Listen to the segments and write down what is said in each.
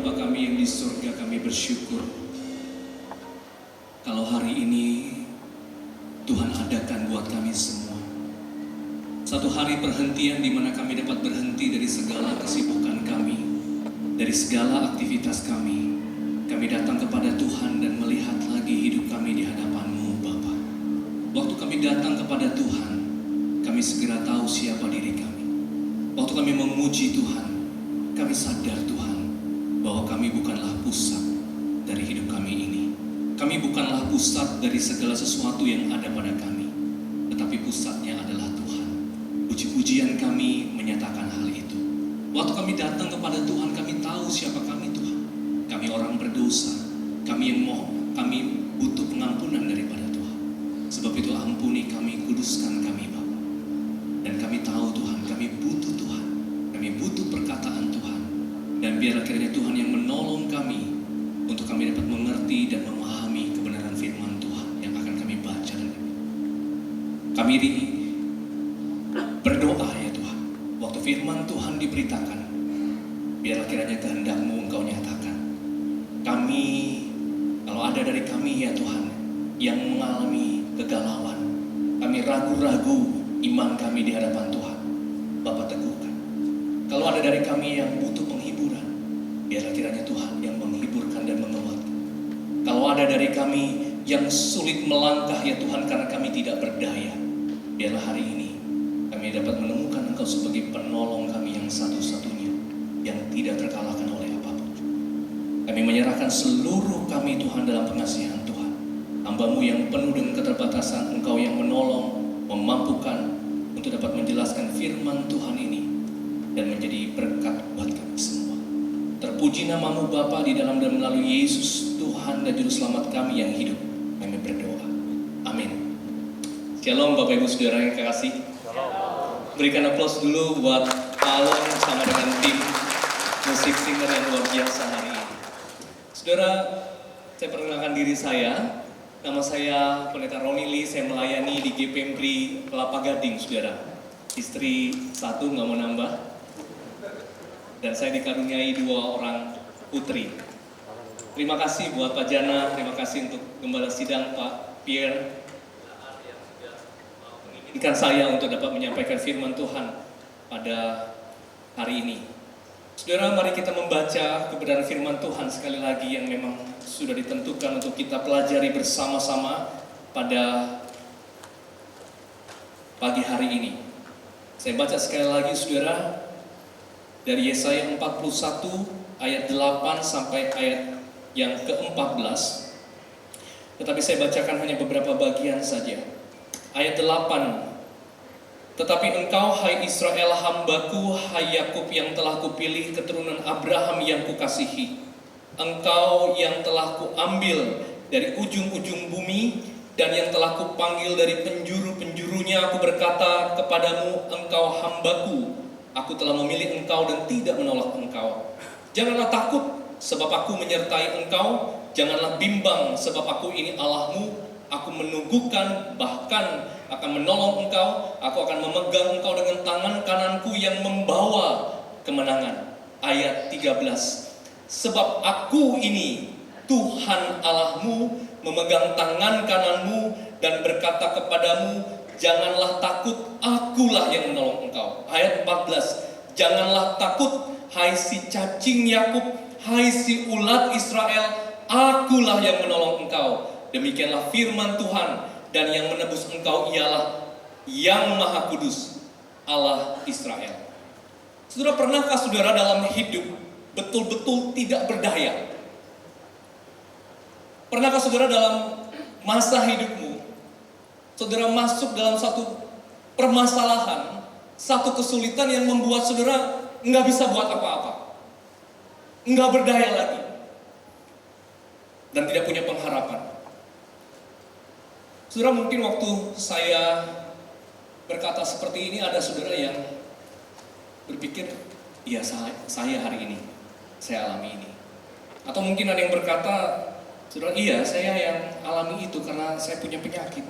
Bapa kami yang di surga, kami bersyukur kalau hari ini Tuhan adakan buat kami semua satu hari perhentian di mana kami dapat berhenti dari segala kesibukan kami, dari segala aktivitas kami. Kami datang kepada Tuhan dan melihat lagi hidup kami di hadapan-Mu, Bapa. Waktu kami datang kepada Tuhan, kami segera tahu siapa diri kami. Waktu kami memuji Tuhan, kami sadar Tuhan bahwa kami bukanlah pusat dari hidup kami ini. Kami bukanlah pusat dari segala sesuatu yang ada pada kami, tetapi pusatnya adalah Tuhan. Puji-pujian kami menyatakan hal itu. Waktu kami datang kepada Tuhan, kami tahu siapa kami, Tuhan. Kami orang berdosa, kami butuh pengampunan daripada Tuhan. Sebab itu ampuni kami, kuduskan kami, Bapa. Dan kami tahu Tuhan, kami butuh Tuhan. Kami butuh perkataan Tuhan. Dan biarlah kiranya Tuhan yang menolong kami untuk kami dapat mengerti dan memahami kebenaran firman Tuhan yang akan kami baca dan kami berdoa ya Tuhan. Waktu firman Tuhan diberitakan, biarlah kiranya kehendak-Mu Engkau nyatakan. Kami, kalau ada dari kami ya Tuhan yang mengalami kegalauan, kami ragu-ragu iman kami di hadapan Tuhan, Bapa teguhkan. Kalau ada dari kami yang butuh penghiburan, biarlah kiranya Tuhan yang menghiburkan dan menguatkan. Kalau ada dari kami yang sulit melangkah ya Tuhan karena kami tidak berdaya, biarlah hari ini kami dapat menemukan Engkau sebagai penolong kami yang satu-satunya, yang tidak terkalahkan oleh apapun. Kami menyerahkan seluruh kami Tuhan dalam pengasihan Tuhan. Hamba-Mu yang penuh dengan keterbatasan, Engkau yang menolong, memampukan untuk dapat menjelaskan firman Tuhan ini dan menjadi berkat buat kami semua. Terpuji nama-Mu Bapa di dalam dan melalui Yesus Tuhan dan Juru Selamat kami yang hidup. Kami berdoa. Amin. Shalom Bapak Ibu Saudara yang kekasih. Berikan aplaus dulu buat Alon sama dengan tim musik singer yang luar biasa hari ini. Saudara, saya perkenalkan diri saya. Nama saya Pendeta Roni Lee, saya melayani di GPMPRI Kelapa Gading, saudara. Istri satu, nggak mau nambah. Dan saya dikaruniai 2 orang putri. Terima kasih buat Pak Jana, terima kasih untuk Gembala Sidang Pak Pierre. Menginginkan saya untuk dapat menyampaikan firman Tuhan pada hari ini. Saudara, mari kita membaca kebenaran firman Tuhan sekali lagi yang memang sudah ditentukan untuk kita pelajari bersama-sama pada pagi hari ini. Saya baca sekali lagi saudara, dari Yesaya 41 ayat 8 sampai ayat yang ke-14. Tetapi saya bacakan hanya beberapa bagian saja. Ayat 8. Tetapi engkau, hai Israel, hambaku, hai Yakub yang telah kupilih, keturunan Abraham yang kukasihi. Engkau yang telah kuambil dari ujung-ujung bumi, dan yang telah kupanggil dari penjuru-penjurunya. Aku berkata kepadamu, engkau hambaku, aku telah memilih engkau dan tidak menolak engkau. Janganlah takut, sebab aku menyertai engkau. Janganlah bimbang, sebab aku ini Allahmu. Aku menunggukan, bahkan akan menolong engkau. Aku akan memegang engkau dengan tangan kananku yang membawa kemenangan. Ayat 13. Sebab aku ini Tuhan Allahmu, memegang tangan kananmu dan berkata kepadamu, janganlah takut, akulah yang menolong engkau. Ayat 14. Janganlah takut, hai si cacing Yakub, hai si ulat Israel, akulah yang menolong engkau. Demikianlah firman Tuhan, dan yang menebus engkau ialah yang Maha Kudus, Allah Israel. Saudara, pernahkah saudara dalam hidup betul-betul tidak berdaya? Pernahkah saudara dalam masa hidupmu, saudara masuk dalam satu permasalahan, satu kesulitan yang membuat saudara nggak bisa buat apa-apa, nggak berdaya lagi, dan tidak punya pengharapan? Saudara, mungkin waktu saya berkata seperti ini, ada saudara yang berpikir, iya saya hari ini, saya alami ini. Atau mungkin ada yang berkata, saudara, iya saya yang alami itu karena saya punya penyakit.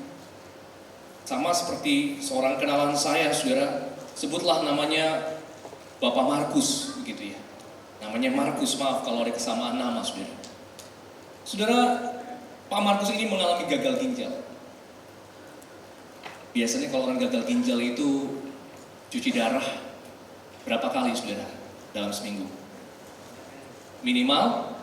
Sama seperti seorang kenalan saya, saudara, sebutlah namanya Bapak Markus, begitu ya. Namanya Markus, maaf kalau ada kesamaan nama, saudara. Saudara, Pak Markus ini mengalami gagal ginjal. Biasanya kalau orang gagal ginjal itu cuci darah berapa kali, saudara, dalam seminggu? Minimal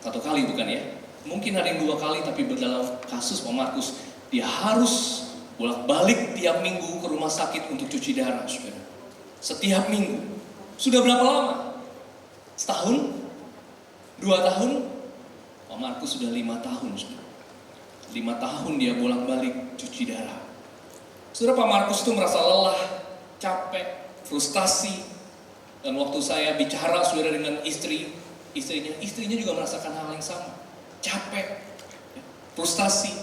1 kali, bukan ya? Mungkin ada yang 2 kali, tapi dalam kasus Pak Markus, dia harus bolak-balik tiap minggu ke rumah sakit untuk cuci darah, saudara. Setiap minggu. Sudah berapa lama? Setahun? 2 tahun? Pak Markus sudah 5 tahun, saudara. 5 tahun dia bolak-balik cuci darah. Saudara, Pak Markus itu merasa lelah, capek, frustasi. Dan waktu saya bicara, saudara, dengan istrinya juga merasakan hal yang sama. Capek, frustasi.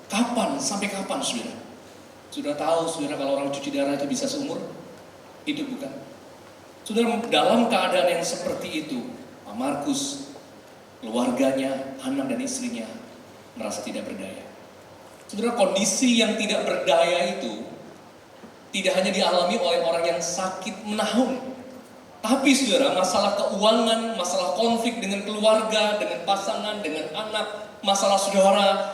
Kapan? Sampai kapan, saudara? Sudah tahu, saudara, kalau orang cuci darah itu bisa seumur hidup, bukan? Saudara, dalam keadaan yang seperti itu, Pak Markus, keluarganya, anak dan istrinya merasa tidak berdaya. Saudara, kondisi yang tidak berdaya itu tidak hanya dialami oleh orang yang sakit menahun, tapi saudara, masalah keuangan, masalah konflik dengan keluarga, dengan pasangan, dengan anak, masalah saudara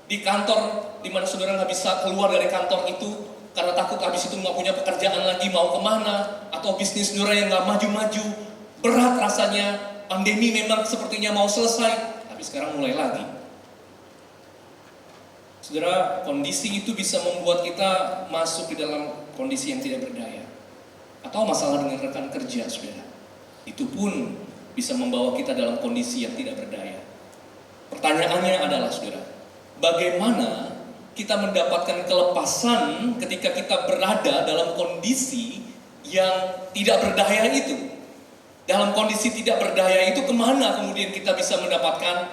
di kantor, di mana saudara nggak bisa keluar dari kantor itu karena takut habis itu nggak punya pekerjaan lagi, mau kemana, atau bisnis saudara yang nggak maju-maju, berat rasanya. Pandemi memang sepertinya mau selesai, tapi sekarang mulai lagi. Saudara, kondisi itu bisa membuat kita masuk di dalam kondisi yang tidak berdaya. Atau masalah dengan rekan kerja, saudara. Itu pun bisa membawa kita dalam kondisi yang tidak berdaya. Pertanyaannya adalah, saudara, bagaimana kita mendapatkan kelepasan ketika kita berada dalam kondisi yang tidak berdaya itu? Dalam kondisi tidak berdaya itu, kemana kemudian kita bisa mendapatkan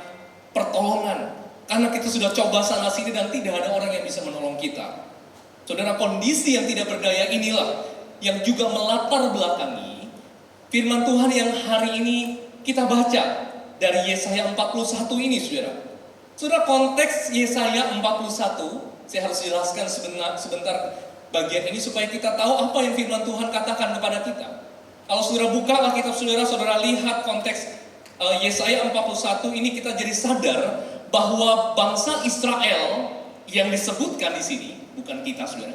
pertolongan? Karena kita sudah coba sana sini dan tidak ada orang yang bisa menolong kita. Saudara, kondisi yang tidak berdaya inilah yang juga melatar belakangi firman Tuhan yang hari ini kita baca dari Yesaya 41 ini, saudara. Saudara, konteks Yesaya 41, saya harus jelaskan sebentar bagian ini supaya kita tahu apa yang firman Tuhan katakan kepada kita. Kalau saudara buka Alkitab saudara, saudara lihat konteks Yesaya 41 ini, kita jadi sadar bahwa bangsa Israel yang disebutkan di sini, bukan kita, saudara,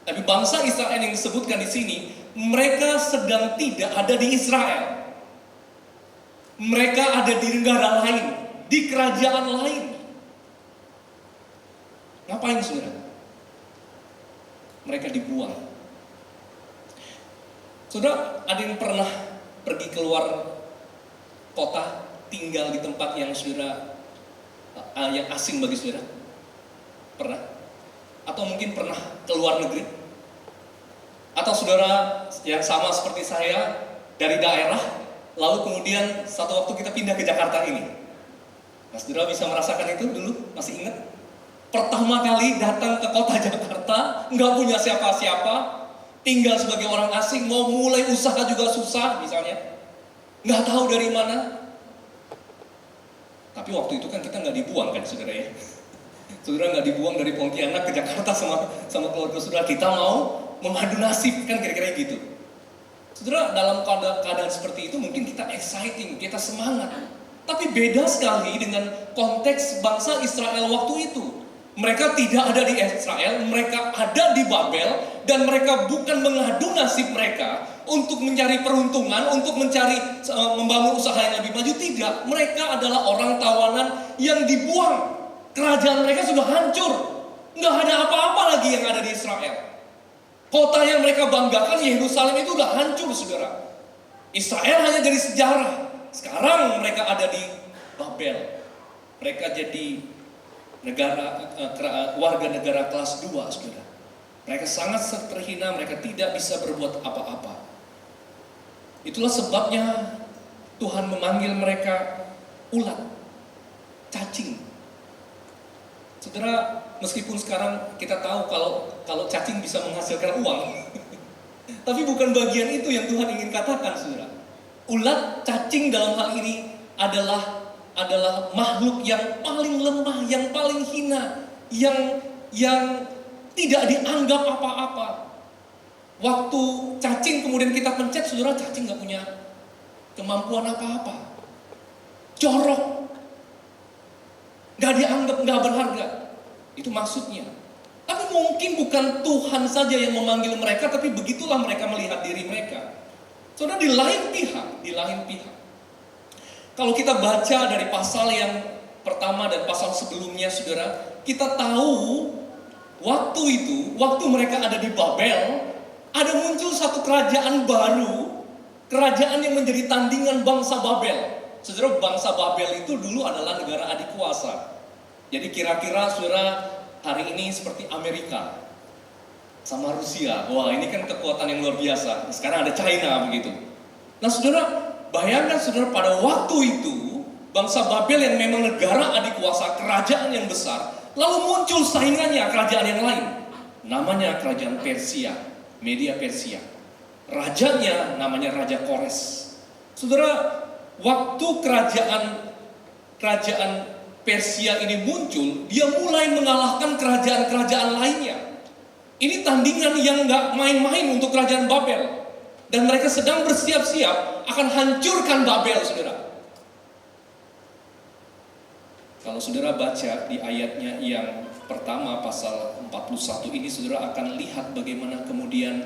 tapi bangsa Israel yang disebutkan di sini, mereka sedang tidak ada di Israel. Mereka ada di negara lain, di kerajaan lain. Ngapain, saudara? Mereka dibuang. Saudara, ada yang pernah pergi keluar kota, tinggal di tempat yang saudara yang asing bagi saudara? Pernah? Atau mungkin pernah keluar negeri? Atau saudara yang sama seperti saya dari daerah, lalu kemudian satu waktu kita pindah ke Jakarta ini? Nah, saudara bisa merasakan itu dulu? Masih ingat? Pertama kali datang ke kota Jakarta, nggak punya siapa-siapa, tinggal sebagai orang asing, mau mulai usaha juga susah misalnya, nggak tahu dari mana. Tapi waktu itu kan kita nggak dibuang kan, saudara ya. Saudara nggak dibuang dari Pontianak ke Jakarta sama keluarga saudara. Kita mau memadu nasib, kan kira-kira gitu. Saudara, dalam keadaan seperti itu mungkin kita exciting, kita semangat. Tapi beda sekali dengan konteks bangsa Israel waktu itu. Mereka tidak ada di Israel, mereka ada di Babel, dan mereka bukan mengadu nasib mereka untuk mencari peruntungan, untuk membangun usaha yang lebih maju. Tidak, mereka adalah orang tawanan yang dibuang. Kerajaan mereka sudah hancur, nggak ada apa-apa lagi yang ada di Israel. Kota yang mereka banggakan, Yerusalem, itu udah hancur, saudara. Israel hanya jadi sejarah. Sekarang mereka ada di Babel. Mereka jadi warga negara kelas 2, saudara. Mereka sangat terhina, mereka tidak bisa berbuat apa-apa. Itulah sebabnya Tuhan memanggil mereka ulat, cacing. Saudara, meskipun sekarang kita tahu kalau cacing bisa menghasilkan uang, tapi bukan bagian itu yang Tuhan ingin katakan, saudara. Ulat, cacing dalam hal ini adalah makhluk yang paling lemah, yang paling hina, yang tidak dianggap apa-apa. Waktu cacing kemudian kita pencet, saudara, cacing nggak punya kemampuan apa-apa. Jorok. Gak dianggap, gak berharga. Itu maksudnya. Tapi mungkin bukan Tuhan saja yang memanggil mereka, tapi begitulah mereka melihat diri mereka. Saudara, di lain pihak. Kalau kita baca dari pasal yang pertama dan pasal sebelumnya, saudara, kita tahu waktu mereka ada di Babel, ada muncul satu kerajaan baru, kerajaan yang menjadi tandingan bangsa Babel. Saudara, bangsa Babel itu dulu adalah negara adik kuasa. Jadi kira-kira saudara hari ini seperti Amerika sama Rusia. Wah, ini kan kekuatan yang luar biasa. Sekarang ada China begitu. Nah saudara, bayangkan saudara, pada waktu itu bangsa Babel yang memang negara adik kuasa, kerajaan yang besar, lalu muncul saingannya, kerajaan yang lain. Namanya kerajaan Persia, Media Persia. Rajanya namanya Raja Kores. Saudara, waktu kerajaan Persia ini muncul, dia mulai mengalahkan kerajaan-kerajaan lainnya. Ini tandingan yang gak main-main untuk kerajaan Babel. Dan mereka sedang bersiap-siap akan hancurkan Babel, saudara. Kalau saudara baca di ayatnya yang pertama, pasal 41 ini, saudara akan lihat bagaimana kemudian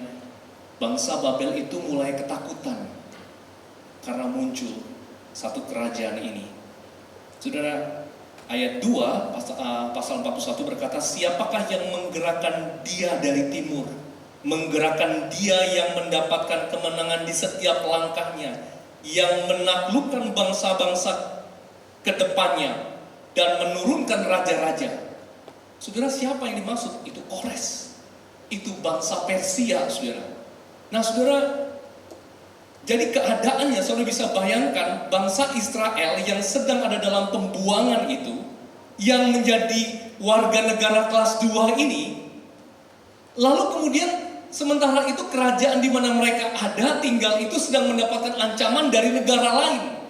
bangsa Babel itu mulai ketakutan karena muncul satu kerajaan ini. Saudara, ayat 2 pasal 41 berkata, siapakah yang menggerakkan dia dari timur, menggerakkan dia yang mendapatkan kemenangan di setiap langkahnya, yang menaklukkan bangsa-bangsa ke depannya dan menurunkan raja-raja. Saudara, siapa yang dimaksud? Itu Kores, itu bangsa Persia, saudara. Nah saudara, jadi keadaannya, saudara bisa bayangkan bangsa Israel yang sedang ada dalam pembuangan itu, yang menjadi warga negara kelas 2 ini, lalu kemudian sementara itu kerajaan di mana mereka ada tinggal itu sedang mendapatkan ancaman dari negara lain.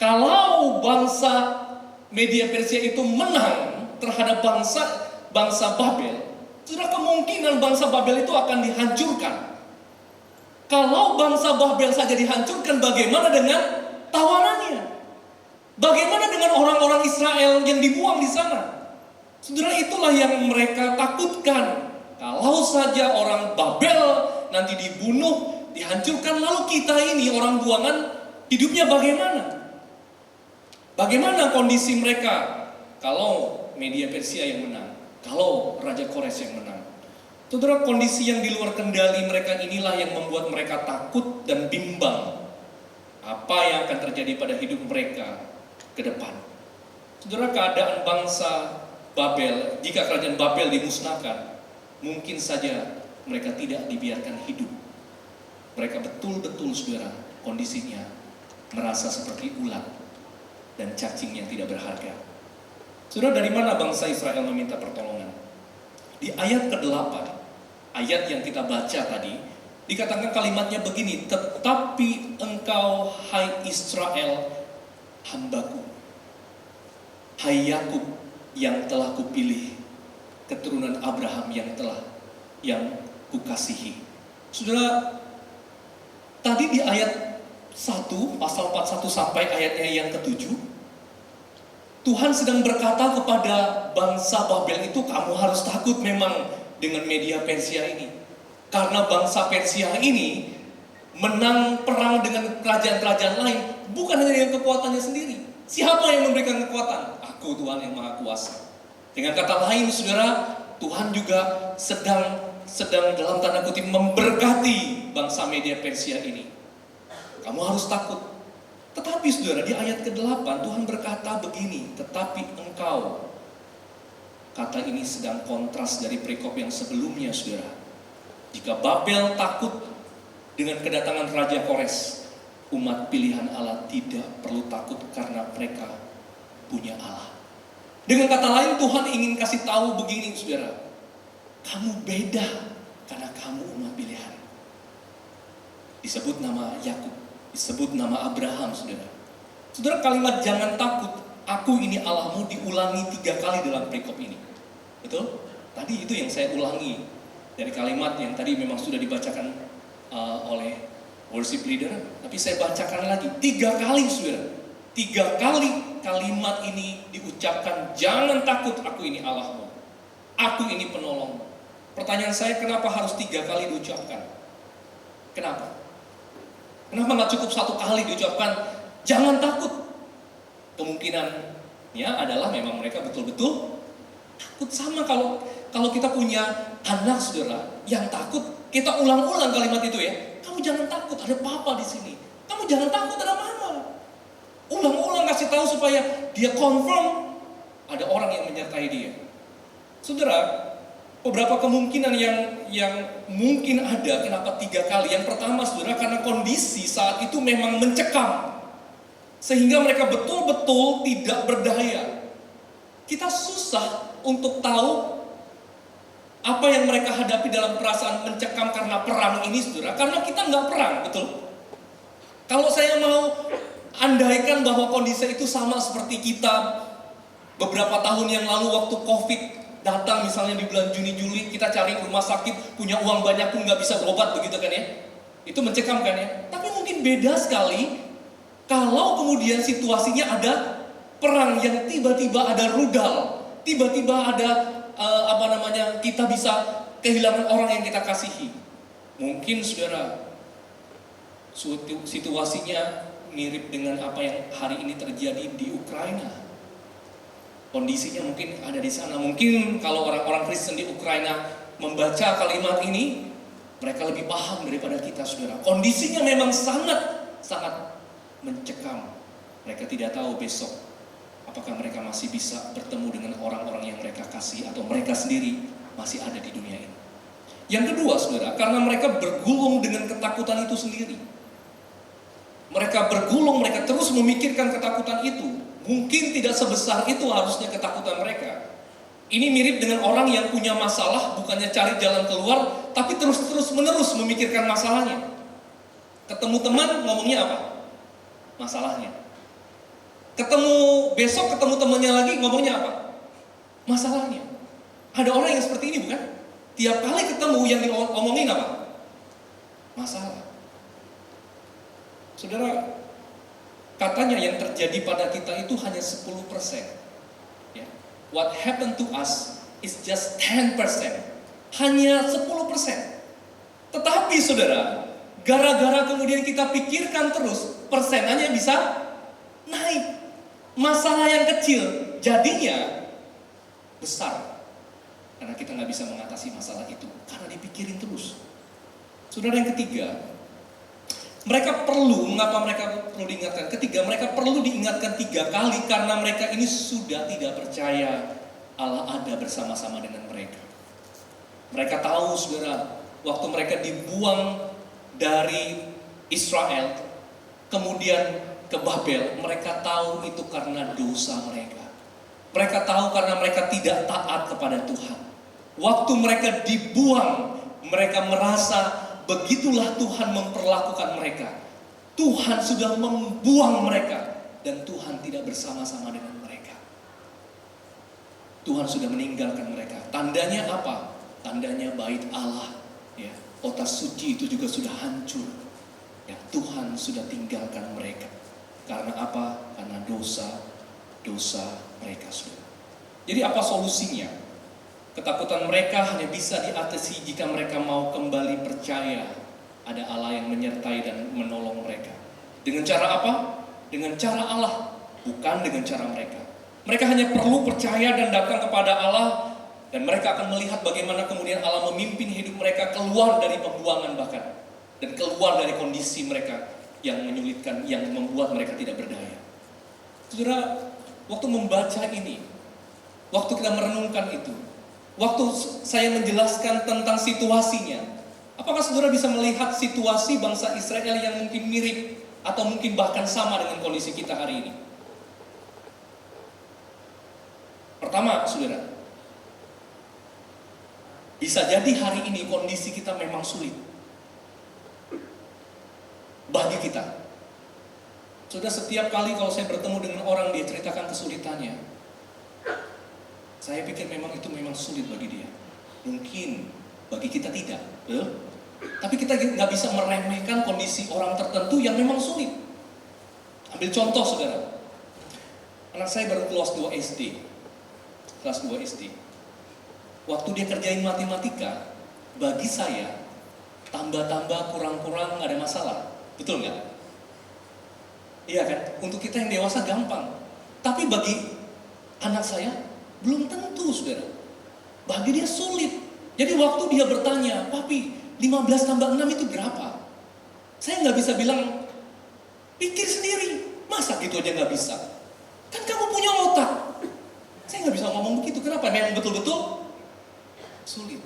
Kalau bangsa Media Persia itu menang terhadap bangsa Babel, saudara, kemungkinan bangsa Babel itu akan dihancurkan. Kalau bangsa Babel saja dihancurkan, bagaimana dengan tawanannya? Bagaimana dengan orang-orang Israel yang dibuang di sana? Saudara, itulah yang mereka takutkan. Kalau saja orang Babel nanti dibunuh, dihancurkan, lalu kita ini orang buangan hidupnya bagaimana? Bagaimana kondisi mereka kalau Media Persia yang menang, kalau Raja Kores yang menang? Saudara, kondisi yang di luar kendali mereka inilah yang membuat mereka takut dan bimbang apa yang akan terjadi pada hidup mereka ke depan. Saudara, keadaan bangsa Babel, jika kerajaan Babel dimusnahkan, mungkin saja mereka tidak dibiarkan hidup. Mereka betul-betul, saudara, kondisinya merasa seperti ulat dan cacing yang tidak berharga. Saudara, dari mana bangsa Israel meminta pertolongan? Di ayat ke-8, ayat yang kita baca tadi, dikatakan kalimatnya begini, tetapi engkau, hai Israel, hambaku, hai Yakub yang telah kupilih, keturunan Abraham yang kukasihi. Saudara, tadi di ayat 1, pasal 41 sampai ayatnya yang ke-7, Tuhan sedang berkata kepada bangsa Babel itu, kamu harus takut memang dengan Media Persia ini. Karena bangsa Persia ini menang perang dengan kerajaan-kerajaan lain, bukan hanya dengan kekuatannya sendiri. Siapa yang memberikan kekuatan? Aku, Tuhan yang Maha Kuasa. Dengan kata lain, saudara, Tuhan juga sedang dalam tanda kutip memberkati bangsa Media Persia ini. Kamu harus takut. Tetapi saudara, di ayat ke-8 Tuhan berkata begini, tetapi engkau. Kata ini sedang kontras dari perikop yang sebelumnya, saudara. Jika Babel takut dengan kedatangan Raja Kores, umat pilihan Allah tidak perlu takut karena mereka punya Allah. Dengan kata lain, Tuhan ingin kasih tahu begini, saudara. Kamu beda karena kamu umat pilihan. Disebut nama Yakub, disebut nama Abraham, saudara. Saudara, kalimat jangan takut, aku ini Allahmu diulangi 3 kali dalam perikop ini. Betul? Tadi itu yang saya ulangi dari kalimat yang tadi memang sudah dibacakan oleh worship leader, tapi saya bacakan lagi 3 kali saudara. 3 kali kalimat ini diucapkan, jangan takut, aku ini Allahmu, aku ini penolongmu. Pertanyaan saya, kenapa harus 3 kali diucapkan? Kenapa? Kenapa nggak cukup 1 kali diucapkan, jangan takut? Kemungkinannya adalah memang mereka betul-betul takut. Sama kalau kita punya anak saudara yang takut, kita ulang-ulang kalimat itu ya. Kamu jangan takut, ada papa di sini. Kamu jangan takut, ada mama. Ulang-ulang kasih tahu supaya dia confirm ada orang yang menyertai dia. Saudara, beberapa kemungkinan yang mungkin ada kenapa 3 kali. Yang pertama saudara, karena kondisi saat itu memang mencekam, sehingga mereka betul-betul tidak berdaya. Kita susah untuk tahu apa yang mereka hadapi dalam perasaan mencekam karena perang ini saudara, karena kita nggak perang, betul? Kalau saya mau andaikan bahwa kondisi itu sama seperti kita beberapa tahun yang lalu waktu COVID datang, misalnya di bulan Juni-Juli, kita cari rumah sakit, punya uang banyak pun nggak bisa berobat, begitu kan ya? Itu mencekam kan ya? Tapi mungkin beda sekali kalau kemudian situasinya ada perang yang tiba-tiba ada rudal, tiba-tiba ada kita bisa kehilangan orang yang kita kasihi. Mungkin saudara, situasinya mirip dengan apa yang hari ini terjadi di Ukraina. Kondisinya mungkin ada di sana. Mungkin kalau orang-orang Kristen di Ukraina membaca kalimat ini, mereka lebih paham daripada kita saudara. Kondisinya memang sangat mencekam. Mereka tidak tahu besok apakah mereka masih bisa bertemu dengan orang-orang yang mereka kasih, atau mereka sendiri masih ada di dunia ini. Yang kedua saudara, karena mereka bergulung dengan ketakutan itu sendiri. Mereka bergulung, mereka terus memikirkan ketakutan itu. Mungkin tidak sebesar itu harusnya ketakutan mereka. Ini mirip dengan orang yang punya masalah, bukannya cari jalan keluar, tapi terus menerus memikirkan masalahnya. Ketemu teman, ngomongnya apa? Masalahnya. Besok ketemu temannya lagi, ngomongnya apa? Masalahnya. Ada orang yang seperti ini bukan? Tiap kali ketemu yang diomongin apa? Masalah. Saudara, katanya yang terjadi pada kita itu hanya 10%. Ya. What happened to us is just 10%. Hanya 10%. Tetapi saudara, gara-gara kemudian kita pikirkan terus, persenannya bisa naik. Masalah yang kecil jadinya besar, karena kita nggak bisa mengatasi masalah itu karena dipikirin terus. Saudara, yang ketiga, mengapa mereka perlu diingatkan? Ketiga, mereka perlu diingatkan 3 kali karena mereka ini sudah tidak percaya Allah ada bersama-sama dengan mereka. Mereka tahu saudara, waktu mereka dibuang dari Israel kemudian ke Babel, mereka tahu itu karena dosa mereka. Mereka tahu karena mereka tidak taat kepada Tuhan. Waktu mereka dibuang, mereka merasa begitulah Tuhan memperlakukan mereka. Tuhan sudah membuang mereka dan Tuhan tidak bersama-sama dengan mereka. Tuhan sudah meninggalkan mereka. Tandanya apa? Tandanya bait Allah, ya, kota suci itu juga sudah hancur. Ya, Tuhan sudah tinggalkan mereka. Karena apa? Karena dosa mereka sudah. Jadi apa solusinya? Ketakutan mereka hanya bisa diatasi jika mereka mau kembali percaya ada Allah yang menyertai dan menolong mereka. Dengan cara apa? Dengan cara Allah, bukan dengan cara mereka. Mereka hanya perlu percaya dan datang kepada Allah, dan mereka akan melihat bagaimana kemudian Allah memimpin hidup mereka keluar dari pembuangan bahkan, dan keluar dari kondisi mereka yang menyulitkan, yang membuat mereka tidak berdaya. Saudara, waktu membaca ini, waktu kita merenungkan itu, waktu saya menjelaskan tentang situasinya, apakah saudara bisa melihat situasi bangsa Israel yang mungkin mirip atau mungkin bahkan sama dengan kondisi kita hari ini? Pertama, saudara, bisa jadi hari ini kondisi kita memang sulit bagi kita. Sudah setiap kali kalau saya bertemu dengan orang, dia ceritakan kesulitannya, saya pikir memang itu memang sulit bagi dia. Mungkin bagi kita tidak, Tapi kita nggak bisa meremehkan kondisi orang tertentu yang memang sulit. Ambil contoh saudara, anak saya baru kelas 2 SD. Kelas 2 SD. Waktu dia kerjain matematika, bagi saya tambah-tambah kurang-kurang nggak ada masalah. Betul nggak? Iya kan? Untuk kita yang dewasa gampang. Tapi bagi anak saya belum tentu saudara. Bagi dia sulit. Jadi waktu dia bertanya, "Papi, 15 tambah 6 itu berapa?" Saya nggak bisa bilang, "Pikir sendiri." Masa gitu aja nggak bisa? Kan kamu punya otak. Saya nggak bisa ngomong begitu. Kenapa? Memang betul-betul sulit.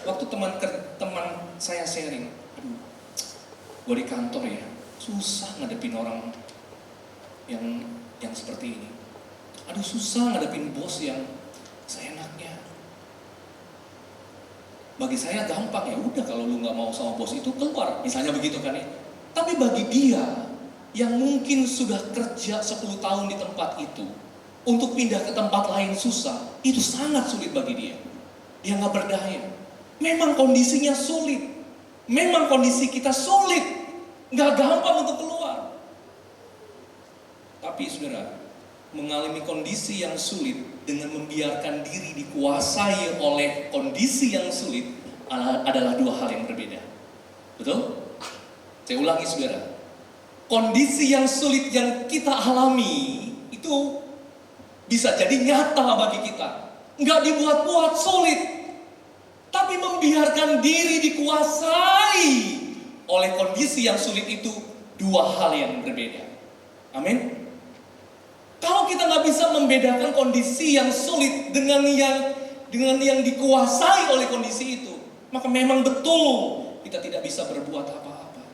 Waktu teman saya sharing, "Aduh, gue di kantor ya, susah ngadepin orang yang seperti ini. Aduh, susah ngadepin bos yang seenaknya. Bagi saya gampang, ya udah kalau lu nggak mau sama bos itu keluar." Misalnya begitu kan ya. Tapi bagi dia yang mungkin sudah kerja 10 tahun di tempat itu, untuk pindah ke tempat lain susah, itu sangat sulit bagi dia. Dia nggak berdaya. Memang kondisinya sulit. Memang kondisi kita sulit. Nggak gampang untuk keluar. Tapi saudara, mengalami kondisi yang sulit dengan membiarkan diri dikuasai oleh kondisi yang sulit adalah dua hal yang berbeda. Betul? Saya ulangi saudara. Kondisi yang sulit yang kita alami itu bisa jadi nyata bagi kita. Nggak dibuat-buat sulit. Tapi membiarkan diri dikuasai oleh kondisi yang sulit itu dua hal yang berbeda. Amin. Kalau kita nggak bisa membedakan kondisi yang sulit dengan yang dikuasai oleh kondisi itu, maka memang betul kita tidak bisa berbuat apa-apa.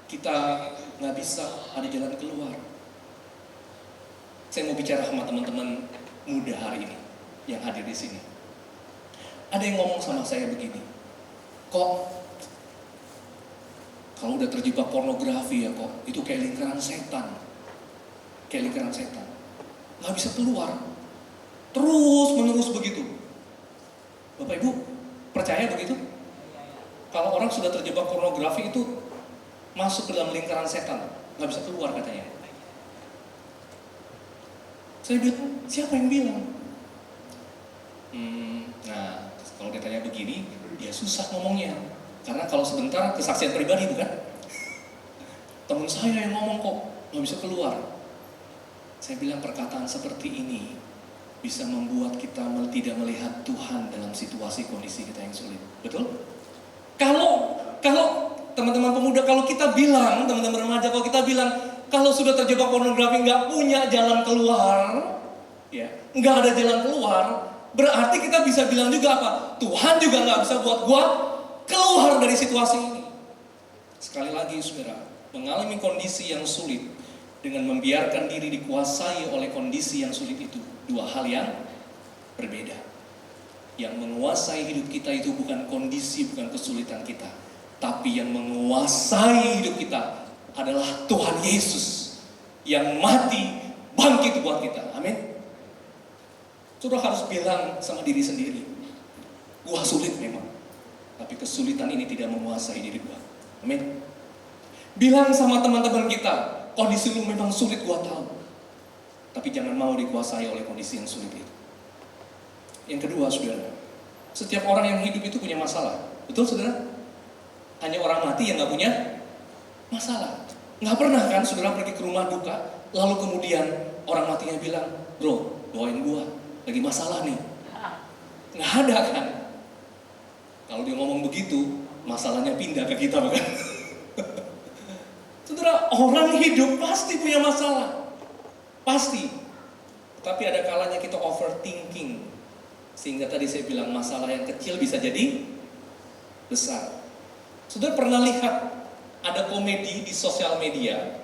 Kita nggak bisa ada jalan keluar. Saya mau bicara sama teman-teman muda hari ini yang hadir di sini. Ada yang ngomong sama saya begini, "Kok kalau udah terjebak pornografi ya kok, itu kayak lingkaran setan. Kayak lingkaran setan. Nggak bisa keluar. Terus menerus begitu." Bapak Ibu, percaya begitu? Kalau orang sudah terjebak pornografi itu masuk ke dalam lingkaran setan, nggak bisa keluar katanya. Saya bilang, siapa yang bilang? Nah, kalau ditanya begini, dia susah ngomongnya. Karena kalau sebentar kesaksian pribadi bukan? Teman saya yang ngomong kok, nggak bisa keluar. Saya bilang perkataan seperti ini bisa membuat kita tidak melihat Tuhan dalam situasi kondisi kita yang sulit. Betul? Kalau teman-teman pemuda, kalau kita bilang, teman-teman remaja, kalau kita bilang, kalau sudah terjebak pornografi nggak punya jalan keluar, ya, nggak ada jalan keluar, berarti kita bisa bilang juga apa? Tuhan juga nggak bisa buat gua keluar dari situasi ini. Sekali lagi, saudara, mengalami kondisi yang sulit dengan membiarkan diri dikuasai oleh kondisi yang sulit itu dua hal yang berbeda. Yang menguasai hidup kita itu bukan kondisi, bukan kesulitan kita, tapi yang menguasai hidup kita adalah Tuhan Yesus yang mati bangkit buat kita. Amin. Saudara harus bilang sama diri sendiri, gua sulit memang, tapi kesulitan ini tidak menguasai diri gua. Amin. Bilang sama teman-teman kita, kondisi lu memang sulit gua tahu, tapi jangan mau dikuasai oleh kondisi yang sulit itu. Yang kedua, saudara, setiap orang yang hidup itu punya masalah. Betul, saudara? Hanya orang mati yang gak punya masalah. Gak pernah kan saudara pergi ke rumah duka, lalu kemudian orang matinya bilang, "Bro, doain gua, lagi masalah nih." Gak ada kan? Kalau dia ngomong begitu, masalahnya pindah ke kita bukan? Saudara, orang hidup pasti punya masalah. Pasti. Tapi ada kalanya kita overthinking. Sehingga tadi saya bilang masalah yang kecil bisa jadi besar. Saudara pernah lihat ada komedi di sosial media,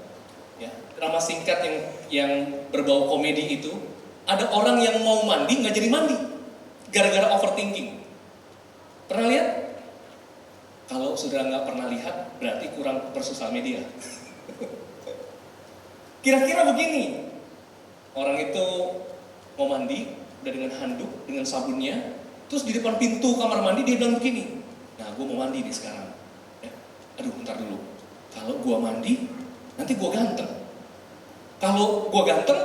ya, drama singkat yang berbau komedi itu, ada orang yang mau mandi nggak jadi mandi, gara-gara overthinking. Pernah lihat? Kalau saudara nggak pernah lihat, berarti kurang bersosial media. Kira-kira begini, orang itu mau mandi, udah dengan handuk, dengan sabunnya, Terus di depan pintu kamar mandi dia bilang begini, nah gue mau mandi nih sekarang. Ya, aduh bentar dulu, kalau gue mandi nanti gue ganteng. Kalau gue ganteng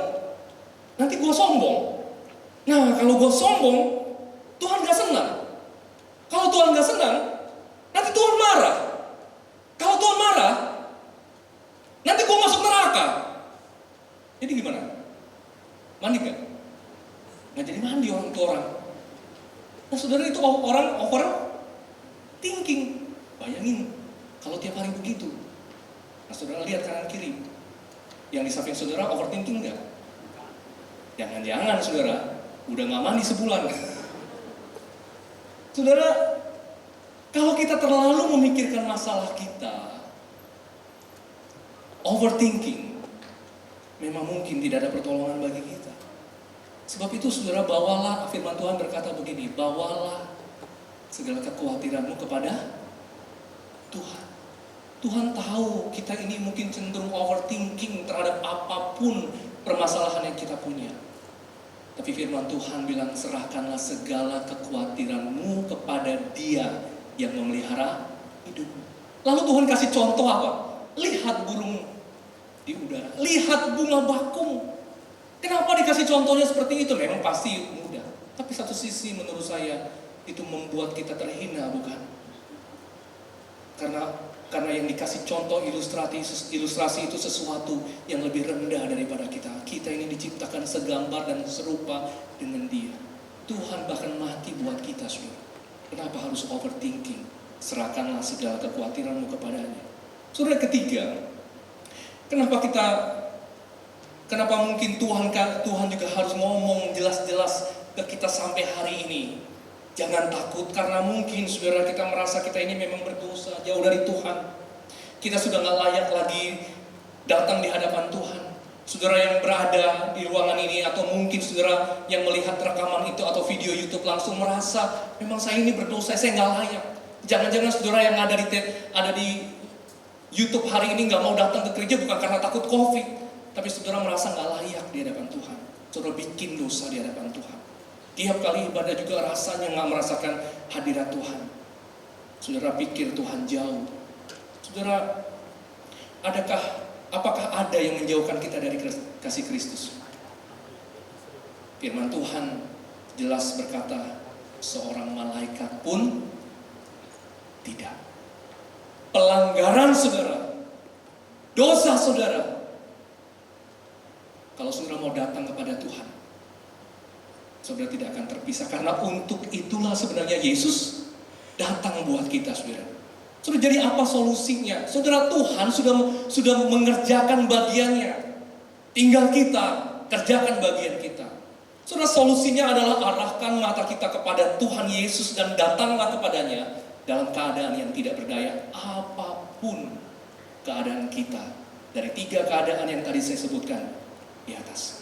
nanti gue sombong. Nah kalau gue sombong Tuhan gak senang. Kalau Tuhan gak senang nanti Tuhan marah. Kalau Tuhan marah nanti gue masuk neraka. Jadi gimana? Mandi gak? Nggak jadi mandi orang tua orang. Nah saudara, itu orang over thinking. Bayangin kalau tiap hari begitu. Nah saudara lihat kanan kiri. Yang di samping saudara overthinking enggak? Jangan-jangan saudara udah gak mandi sebulan. Saudara, kalau kita terlalu memikirkan masalah kita, overthinking, memang mungkin tidak ada pertolongan bagi kita. Sebab itu saudara, bawalah, firman Tuhan berkata begini, bawalah segala kekhawatiranmu kepada Tuhan. Tuhan tahu kita ini mungkin cenderung overthinking terhadap apapun permasalahan yang kita punya. Tapi firman Tuhan bilang, serahkanlah segala kekhawatiranmu kepada Dia yang memelihara hidupmu. Lalu Tuhan kasih contoh apa? Lihat burung di udara, lihat bunga bakung. Kenapa dikasih contohnya seperti itu? Memang pasti mudah, tapi satu sisi menurut saya itu membuat kita terhina, bukan? Karena yang dikasih contoh ilustrasi itu sesuatu yang lebih rendah daripada kita. Kita ini diciptakan segambar dan serupa dengan Dia. Tuhan bahkan mati buat kita, saudara. Kenapa harus overthinking? Serahkanlah segala kekhawatiranmu kepadanya. Saudara, ketiga, Kenapa mungkin Tuhan juga harus ngomong jelas-jelas ke kita sampai hari ini? Jangan takut, karena mungkin saudara kita merasa kita ini memang berdosa, jauh dari Tuhan. Kita sudah gak layak lagi datang di hadapan Tuhan. Saudara yang berada di ruangan ini, atau mungkin saudara yang melihat rekaman itu atau video YouTube langsung merasa memang saya ini berdosa, saya gak layak. Jangan-jangan saudara yang ada di YouTube hari ini gak mau datang ke gereja bukan karena takut COVID, tapi saudara merasa gak layak di hadapan Tuhan. Saudara bikin dosa di hadapan Tuhan. Tiap kali ibadah juga rasanya gak merasakan hadirat Tuhan. Saudara pikir Tuhan jauh. Saudara, apakah ada yang menjauhkan kita dari kasih Kristus? Firman Tuhan jelas berkata, seorang malaikat pun tidak. Pelanggaran saudara, dosa saudara, kalau saudara mau datang kepada Tuhan, saudara tidak akan terpisah. Karena untuk itulah sebenarnya Yesus datang buat kita, saudara. Saudara, jadi apa solusinya? Saudara, Tuhan sudah mengerjakan bagiannya. Tinggal kita kerjakan bagian kita. Saudara, solusinya adalah arahkan mata kita kepada Tuhan Yesus dan datanglah kepadanya dalam keadaan yang tidak berdaya, apapun keadaan kita. Dari 3 keadaan yang tadi saya sebutkan di atas.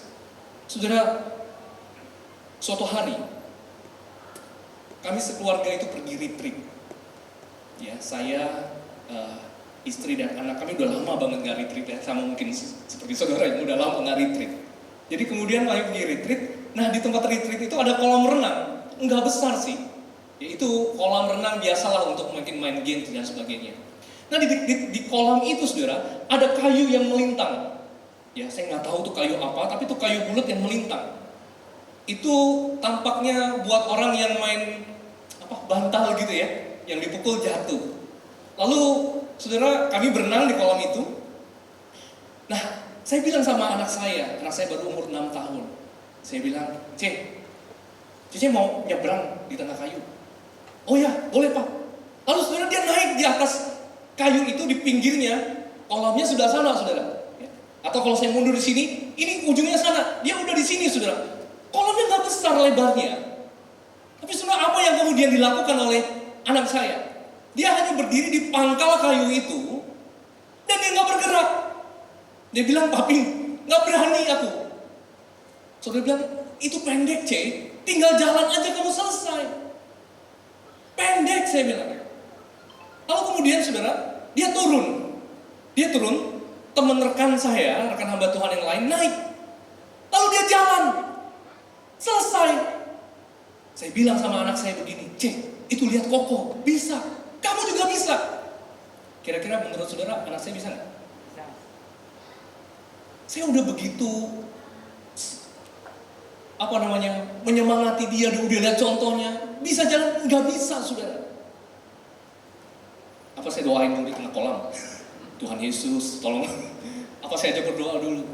Saudara, suatu hari kami sekeluarga itu pergi retreat. Ya, saya, istri dan anak kami udah lama banget gak retreat ya, sama mungkin seperti saudara yang udah lama gak retreat. Jadi kemudian kami pergi retreat. Nah, di tempat retreat itu ada kolam renang, nggak besar sih. Yaitu kolam renang biasalah untuk mungkin main game dan sebagainya. Nah, di kolam itu saudara ada kayu yang melintang. Ya, saya nggak tahu itu kayu apa, tapi itu kayu bulat yang melintang. Itu tampaknya buat orang yang main bantal gitu ya, yang dipukul jatuh. Lalu saudara, kami berenang di kolam itu. Nah, saya bilang sama anak saya baru umur 6 tahun. Saya bilang, Cece mau nyebrang di tengah kayu. Oh ya, boleh Pak. Lalu saudara, dia naik di atas kayu itu, di pinggirnya kolamnya sudah sana, saudara. Atau kalau saya mundur di sini, ini ujungnya sana, dia udah di sini, saudara. Kolamnya nggak besar lebarnya. Tapi saudara, apa yang kemudian dilakukan oleh anak saya? Dia hanya berdiri di pangkal kayu itu dan dia nggak bergerak. Dia bilang, papi, nggak berani aku. Saudara bilang, itu pendek, tinggal jalan aja kamu selesai. Pendek, saya bilang. Lalu kemudian saudara, dia turun, teman rekan saya, rekan hamba Tuhan yang lain naik. Lalu dia jalan, selesai. Saya bilang sama anak saya begini, "Cek, itu lihat Koko, bisa. Kamu juga bisa." Kira-kira menurut saudara, anak saya bisa nggak? Bisa. Saya udah begitu menyemangati dia, udah lihat contohnya. Bisa jalan, nggak bisa, saudara. Apa saya doain dulu di tengah kolam? Tuhan Yesus, tolong. Apa saya aja berdoa dulu?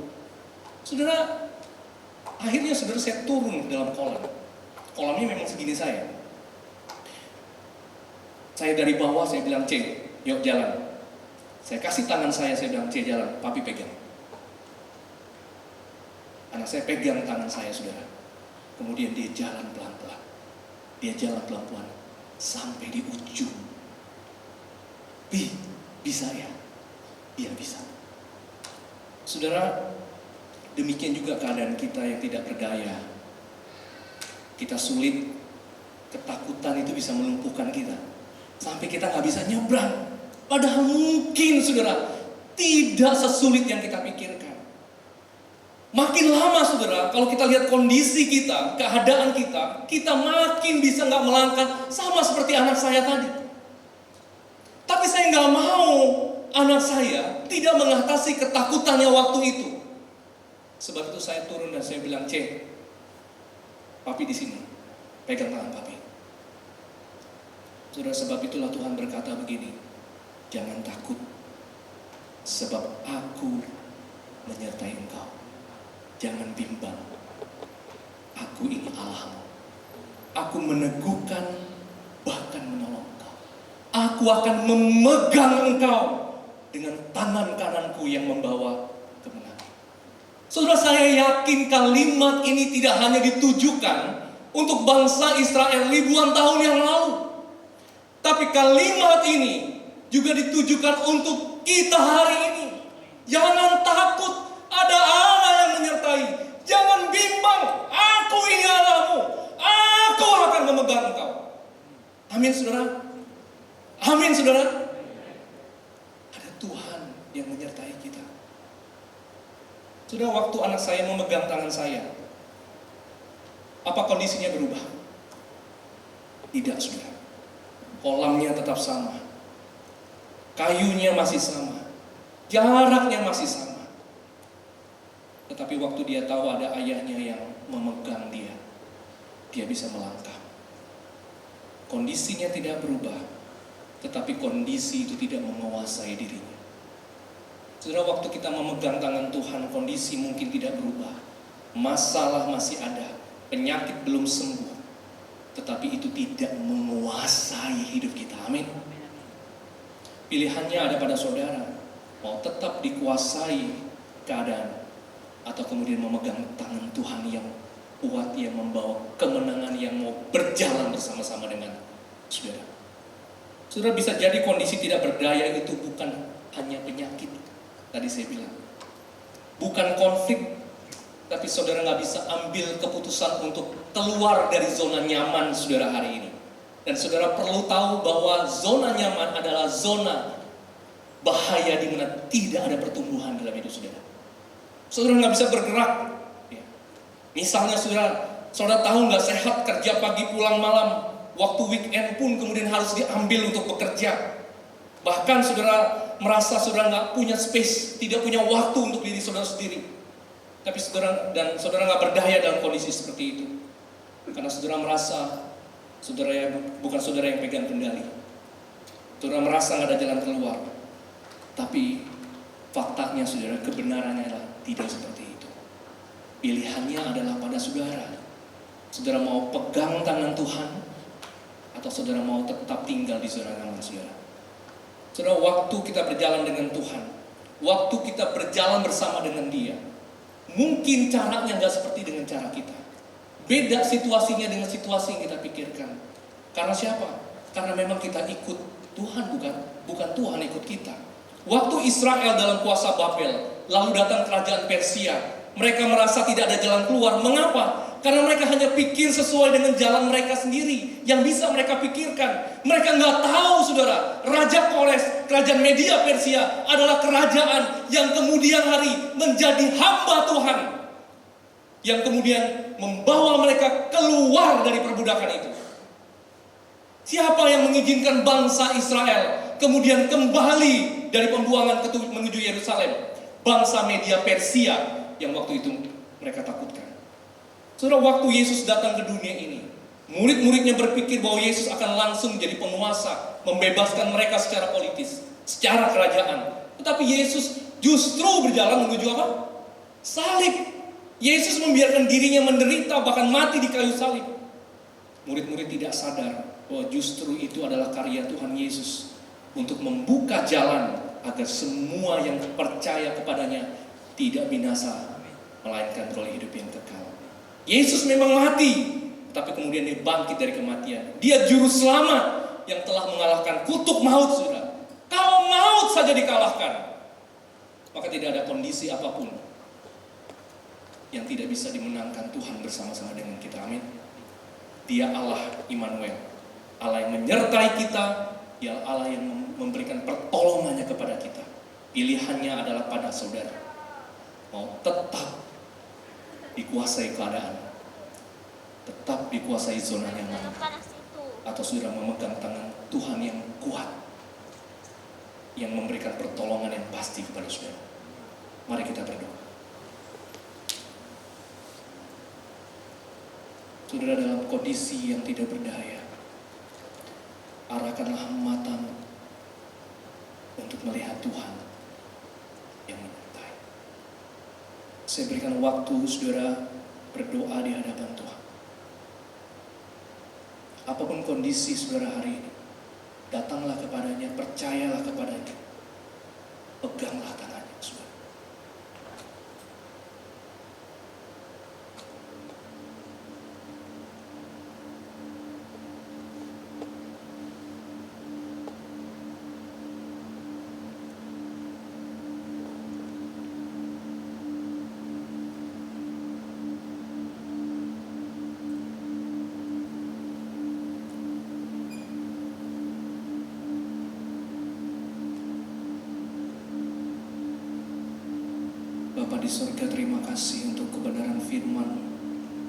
Saudara, akhirnya saudara saya turun dalam kolam. Kolamnya memang segini saya. Saya dari bawah, saya bilang, "Cek, yuk jalan." Saya kasih tangan saya bilang, "Cek, jalan, papi pegang." Anak saya pegang tangan saya, saudara. Kemudian dia jalan pelan-pelan. Dia jalan pelan-pelan sampai di ujung. Bisa ya? Iya bisa. Saudara, demikian juga keadaan kita yang tidak berdaya. Kita sulit, ketakutan itu bisa melumpuhkan kita. Sampai kita nggak bisa nyebrang. Padahal mungkin, saudara, tidak sesulit yang kita pikirkan. Makin lama, saudara, kalau kita lihat kondisi kita, keadaan kita makin bisa nggak melangkah sama seperti anak saya tadi. Tapi saya nggak mau anak saya tidak mengatasi ketakutannya waktu itu. Sebab itu saya turun dan saya bilang, "Cek, papi di sini, pegang tangan papi." Saudara, sebab itulah Tuhan berkata begini, "Jangan takut, sebab aku menyertai engkau. Jangan bimbang, aku ini Allahmu. Aku meneguhkan, bahkan menolong engkau. Aku akan memegang engkau dengan tangan kananku yang membawa kemenangan." Saudara, saya yakin kalimat ini tidak hanya ditujukan untuk bangsa Israel ribuan tahun yang lalu, tapi kalimat ini juga ditujukan untuk kita hari ini. Jangan takut, ada Allah yang menyertai. Jangan bimbang, aku ini Allahmu. Aku akan memegang engkau. Amin, saudara. Amin, saudara. Ada Tuhan yang menyertai kita. Saudara, waktu anak saya memegang tangan saya, apa kondisinya berubah? Tidak, saudara. Kolamnya tetap sama, kayunya masih sama, jaraknya masih sama. Tetapi waktu dia tahu ada ayahnya yang memegang dia bisa melangkah. Kondisinya tidak berubah, tetapi kondisi itu tidak menguasai dirinya. Saudara, waktu kita memegang tangan Tuhan, kondisi mungkin tidak berubah, masalah masih ada, penyakit belum sembuh, tetapi itu tidak menguasai hidup kita. Amin. Pilihannya ada pada saudara, mau tetap dikuasai keadaan, atau kemudian memegang tangan Tuhan yang kuat, yang membawa kemenangan, yang mau berjalan bersama-sama dengan saudara. Saudara, bisa jadi kondisi tidak berdaya itu bukan hanya penyakit. Tadi saya bilang, bukan konflik, tapi saudara nggak bisa ambil keputusan untuk keluar dari zona nyaman saudara hari ini. Dan saudara perlu tahu bahwa zona nyaman adalah zona bahaya di mana tidak ada pertumbuhan dalam hidup saudara. Saudara nggak bisa bergerak. Ya. Misalnya saudara tahu nggak sehat kerja pagi pulang malam, waktu weekend pun kemudian harus diambil untuk bekerja. Bahkan saudara merasa saudara nggak punya space, tidak punya waktu untuk diri saudara sendiri. Tapi saudara nggak berdaya dalam kondisi seperti itu, karena saudara merasa bukan saudara yang pegang kendali. Saudara merasa nggak ada jalan keluar. Tapi faktanya saudara, kebenarannya adalah tidak seperti itu. Pilihannya adalah pada saudara. Saudara mau pegang tangan Tuhan, atau saudara mau tetap tinggal di zona nyaman saudara. Saudara, waktu kita berjalan dengan Tuhan, waktu kita berjalan bersama dengan Dia, mungkin caranya nggak seperti dengan cara kita. Beda situasinya dengan situasi yang kita pikirkan. Karena siapa? Karena memang kita ikut Tuhan, bukan Tuhan ikut kita. Waktu Israel dalam kuasa Babel, lalu datang kerajaan Persia, mereka merasa tidak ada jalan keluar. Mengapa? Karena mereka hanya pikir sesuai dengan jalan mereka sendiri yang bisa mereka pikirkan. Mereka nggak tahu, saudara, Raja Kores, kerajaan Media Persia adalah kerajaan yang kemudian hari menjadi hamba Tuhan. yang kemudian membawa mereka keluar dari perbudakan itu? Siapa yang mengizinkan bangsa Israel kemudian kembali dari pembuangan menuju Yerusalem? Bangsa Media Persia yang waktu itu mereka takutkan. Saudara, waktu Yesus datang ke dunia ini, murid-muridnya berpikir bahwa Yesus akan langsung jadi penguasa, membebaskan mereka secara politis, secara kerajaan. Tetapi Yesus justru berjalan menuju apa? Salib. Yesus membiarkan dirinya menderita, bahkan mati di kayu salib. Murid-murid tidak sadar bahwa justru itu adalah karya Tuhan Yesus untuk membuka jalan agar semua yang percaya kepadanya tidak binasa, melainkan beroleh hidup yang kekal. Yesus memang mati, tapi kemudian dia bangkit dari kematian. Dia juru selamat yang telah mengalahkan kutuk maut, saudara. Kalau maut saja dikalahkan, maka tidak ada kondisi apapun yang tidak bisa dimenangkan Tuhan bersama-sama dengan kita. Amin. Dia Allah Immanuel, Allah yang menyertai kita, dia Allah yang memberikan pertolongannya kepada kita. Pilihannya adalah pada saudara, mau tetap dikuasai keadaan, tetap dikuasai zona nyaman, atau sudah memegang tangan Tuhan yang kuat, yang memberikan pertolongan yang pasti kepada saudara. Mari kita berdoa. Saudara, dalam kondisi yang tidak berdaya, arahkanlah matamu untuk melihat Tuhan yang menyertai. Saya berikan waktu saudara berdoa di hadapan Tuhan. Apapun kondisi saudara hari ini, datanglah kepadanya, percayalah kepadanya, peganglah tangannya, saudara. Bapa di surga, terima kasih untuk kebenaran firman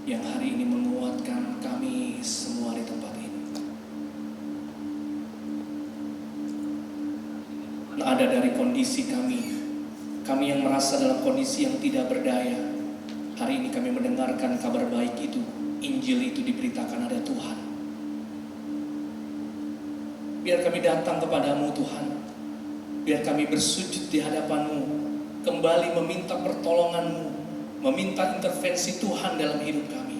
yang hari ini menguatkan kami semua di tempat ini. Ada dari kondisi kami yang merasa dalam kondisi yang tidak berdaya. Hari ini kami mendengarkan kabar baik itu, Injil itu diberitakan ada Tuhan. Biar kami datang kepadamu Tuhan, biar kami bersujud di hadapanmu, kembali meminta pertolonganmu, meminta intervensi Tuhan dalam hidup kami.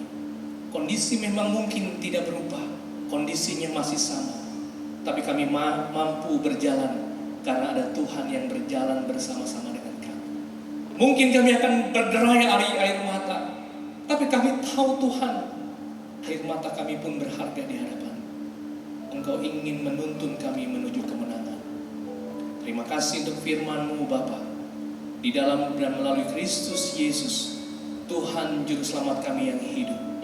Kondisi memang mungkin tidak berubah, kondisinya masih sama, tapi kami mampu berjalan karena ada Tuhan yang berjalan bersama-sama dengan kami. Mungkin kami akan berderai air mata, tapi kami tahu Tuhan, air mata kami pun berharga di hadapan. Engkau ingin menuntun kami menuju kemenangan. Terima kasih untuk firman-Mu Bapa. Di dalam dan melalui Kristus Yesus, Tuhan Juru Selamat kami yang hidup,